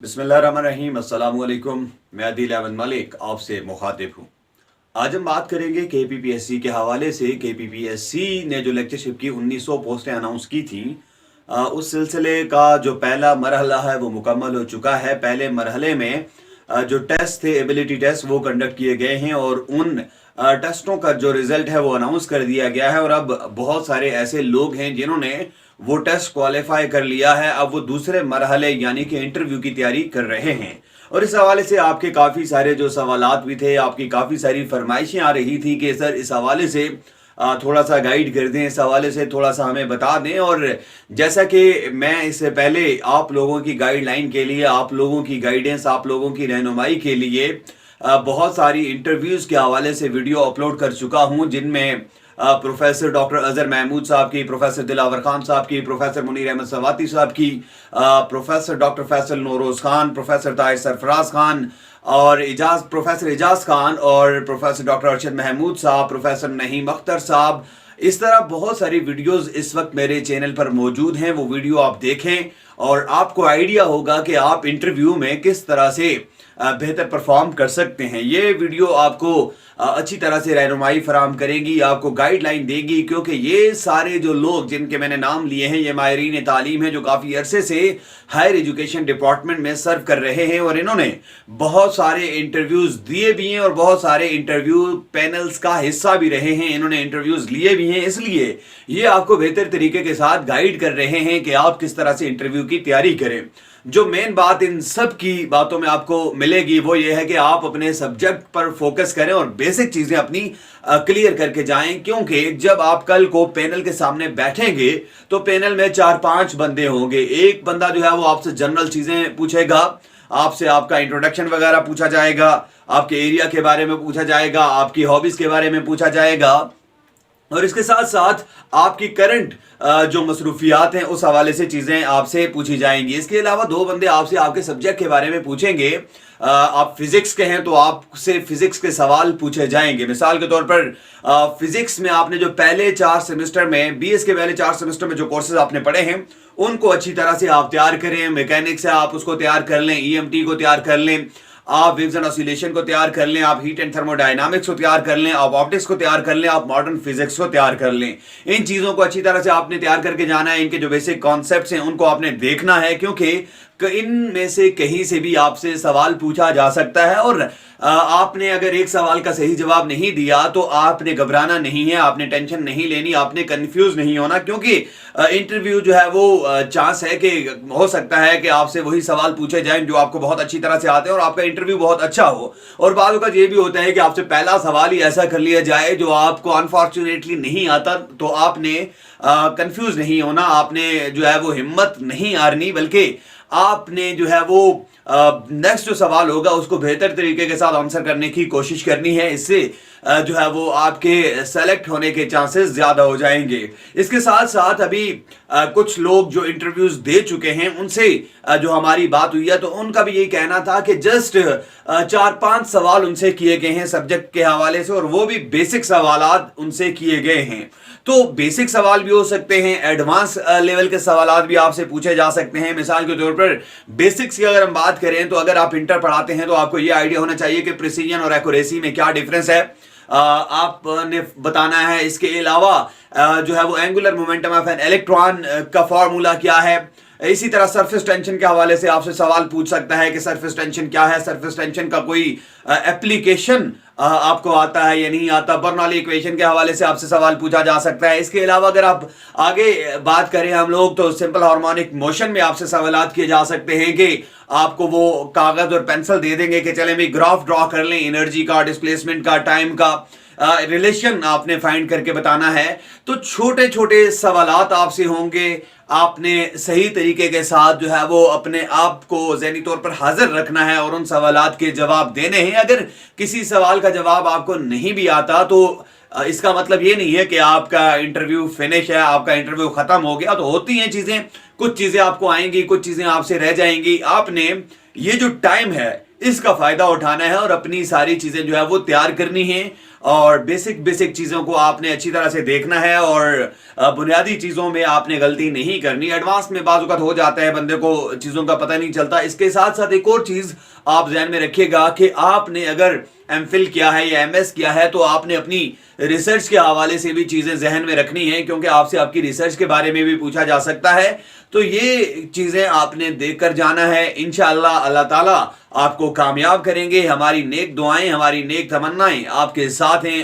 बिस्मिल्लाहिर्रहमानिर्रहीम अस्सलाम वालेकुम। मैं आदिल अहमद मलिक आपसे मुखातिब हूँ। आज हम बात करेंगे केपीपीएससी के हवाले से। केपीपीएससी ने जो लेक्चरशिप की 1900 पोस्टें अनाउंस की थी, उस सिलसिले का जो पहला मरहला है वो मुकम्मल हो चुका है। पहले मरहले में जो टेस्ट थे, एबिलिटी टेस्ट, वो कंडक्ट किए गए हैं और उन टेस्टों का जो रिजल्ट है वो अनाउंस कर दिया गया है। और अब बहुत सारे ऐसे लोग हैं जिन्होंने वो टेस्ट क्वालिफाई कर लिया है। अब वो दूसरे मरहले यानी कि इंटरव्यू की तैयारी कर रहे हैं। और इस हवाले से आपके काफ़ी सारे जो सवालात भी थे, आपकी काफ़ी सारी फरमाइशें आ रही थी कि सर इस हवाले से थोड़ा सा गाइड कर दें, इस हवाले से थोड़ा सा हमें बता दें। और जैसा कि मैं इससे पहले आप लोगों की गाइडलाइन के लिए, आप लोगों की गाइडेंस, आप लोगों की रहनुमाई के लिए बहुत सारी इंटरव्यूज़ के हवाले से वीडियो अपलोड कर चुका हूँ, जिनमें प्रोफेसर डॉक्टर अजहर महमूद साहब की, प्रोफेसर दिलावर खान साहब की, प्रोफेसर मुनीर अहमद सवाती साहब की, professor doctor Faisal Nauroz Khan, professor Tahir Sarfaraz Khan और प्रोफेसर एजाज खान और प्रोफेसर डॉक्टर अरशद महमूद साहब, प्रोफेसर नहीम अख्तर साहब, इस तरह बहुत सारी वीडियोस इस वक्त मेरे चैनल पर मौजूद हैं। वो वीडियो आप देखें और आपको आइडिया होगा कि आप इंटरव्यू में किस तरह से बेहतर परफॉर्म कर सकते हैं। ये वीडियो आपको अच्छी तरह से रहनुमाई फराहम करेगी, आपको गाइडलाइन देगी, क्योंकि ये सारे जो लोग जिनके मैंने नाम लिए हैं ये माहिरीन तालीम हैं जो काफ़ी अरसे से हायर एजुकेशन डिपार्टमेंट में सर्व कर रहे हैं और इन्होंने बहुत सारे इंटरव्यूज़ दिए भी हैं और बहुत सारे इंटरव्यू पैनल्स का हिस्सा भी रहे हैं, इन्होंने इंटरव्यूज़ लिए भी हैं। इसलिए ये आपको बेहतर तरीके के साथ गाइड कर रहे हैं कि आप किस तरह से इंटरव्यू की तैयारी करें। जो मेन बात इन सब की बातों में आपको मिलेगी वो ये है कि आप अपने सब्जेक्ट पर फोकस करें और बेसिक चीज़ें अपनी क्लियर करके जाएं, क्योंकि जब आप कल को पैनल के सामने बैठेंगे तो पैनल में 4-5 बंदे होंगे। एक बंदा जो है वो आपसे जनरल चीज़ें पूछेगा, आपसे आपका इंट्रोडक्शन वगैरह पूछा जाएगा, आपके एरिया के बारे में पूछा जाएगा, आपकी हॉबीज़ के बारे में पूछा जाएगा और इसके साथ साथ आपकी करंट जो मसरूफियात हैं उस हवाले से चीज़ें आपसे पूछी जाएंगी। इसके अलावा 2 बंदे आपसे आपके सब्जेक्ट के बारे में पूछेंगे। आप फिजिक्स के हैं तो आपसे फिजिक्स के सवाल पूछे जाएंगे। मिसाल के तौर पर फिजिक्स में आपने जो पहले 4 सेमेस्टर में, बीएस के पहले 4 सेमेस्टर में जो कोर्सेज आपने पढ़े हैं उनको अच्छी तरह से आप तैयार करें। मैकेनिक्स है, आप उसको तैयार कर लें, ईएमटी को तैयार कर लें, आप वेव्स एंड ऑसिलेशन को तैयार कर लें, आप हीट एंड थर्मोडायनामिक्स को तैयार कर लें, आप ऑप्टिक्स को तैयार कर लें, आप मॉडर्न फिजिक्स को तैयार कर लें। इन चीज़ों को अच्छी तरह से आपने तैयार करके जाना है। इनके जो बेसिक कॉन्सेप्ट्स हैं उनको आपने देखना है, क्योंकि इनमें से कहीं से भी आपसे सवाल पूछा जा सकता है और आपने अगर एक सवाल का सही जवाब नहीं दिया तो आपने घबराना नहीं है, आपने टेंशन नहीं लेनी, आपने कंफ्यूज नहीं होना, क्योंकि इंटरव्यू जो है वो चांस है कि हो सकता है कि आपसे वही सवाल पूछे जाएं जो आपको बहुत अच्छी तरह से आते हैं और आपका इंटरव्यू बहुत अच्छा हो। और बाद वक्त ये भी होता है कि आपसे पहला सवाल ही ऐसा कर लिया जाए जो आपको अनफॉर्चुनेटली नहीं आता, तो आपने कंफ्यूज नहीं होना, आपने जो है वो हिम्मत नहीं हारनी, बल्कि आपने जो है वो नेक्स्ट जो सवाल होगा उसको बेहतर तरीके के साथ आंसर करने की कोशिश करनी है। इससे जो है वो आपके सेलेक्ट होने के चांसेस ज़्यादा हो जाएंगे। इसके साथ साथ अभी कुछ लोग जो इंटरव्यूज़ दे चुके हैं उनसे जो हमारी बात हुई है तो उनका भी यही कहना था कि जस्ट 4-5 सवाल उनसे किए गए हैं सब्जेक्ट के हवाले से और वो भी बेसिक सवालात उनसे किए गए हैं। तो बेसिक सवाल भी हो सकते हैं, एडवांस लेवल के सवालात भी आपसे पूछे जा सकते हैं। मिसाल के तौर पर बेसिक्स की अगर हम बात करें तो अगर आप इंटर पढ़ाते हैं तो आपको ये आइडिया होना चाहिए कि प्रिसीजन और एक्यूरेसी में क्या डिफरेंस है, आपने बताना है। इसके अलावा जो है वो angular momentum of an electron का फॉर्मूला क्या है। इसी तरह सरफेस टेंशन के हवाले से आपसे सवाल पूछ सकता है कि सरफेस टेंशन क्या है, सरफेस टेंशन का कोई एप्लीकेशन आपको आता है या नहीं आता। बर्नौली इक्वेशन के हवाले से आपसे सवाल पूछा जा सकता है। इसके अलावा अगर आप आगे बात करें हम लोग तो सिंपल हार्मोनिक मोशन में आपसे सवालात किए जा सकते हैं कि आपको वो कागज और पेंसिल दे देंगे कि चलें भाई ग्राफ ड्रॉ कर लें, एनर्जी का, डिस्प्लेसमेंट का, टाइम का रिलेशन आपने फाइंड करके बताना है। तो छोटे छोटे सवालात आपसे होंगे, आपने सही तरीके के साथ जो है वो अपने आप को ज़हनी तौर पर हाजिर रखना है और उन सवालात के जवाब देने हैं। अगर किसी सवाल का जवाब आपको नहीं भी आता तो इसका मतलब ये नहीं है कि आपका इंटरव्यू फिनिश है, आपका इंटरव्यू ख़त्म हो गया। तो होती हैं चीज़ें, कुछ चीज़ें आपको आएंगी, कुछ चीज़ें आपसे रह जाएंगी। आपने ये जो टाइम है اس کا فائدہ اٹھانا ہے اور اپنی ساری چیزیں جو ہے وہ تیار کرنی ہیں، اور بیسک چیزوں کو آپ نے اچھی طرح سے دیکھنا ہے، اور بنیادی چیزوں میں آپ نے غلطی نہیں کرنی۔ ایڈوانس میں بعض اوقات ہو جاتا ہے، بندے کو چیزوں کا پتہ نہیں چلتا۔ اس کے ساتھ ساتھ ایک اور چیز آپ ذہن میں رکھیے گا کہ آپ نے اگر ایم فل کیا ہے یا ایم ایس کیا ہے تو آپ نے اپنی ریسرچ کے حوالے سے بھی چیزیں ذہن میں رکھنی ہیں، کیونکہ آپ سے آپ کی ریسرچ کے بارے میں بھی پوچھا جا سکتا ہے۔ تو یہ چیزیں آپ نے دیکھ کر جانا ہے۔ انشاءاللہ اللہ تعالیٰ آپ کو کامیاب کریں گے۔ ہماری نیک دعائیں، ہماری نیک تمنائیں آپ کے ساتھ ہیں۔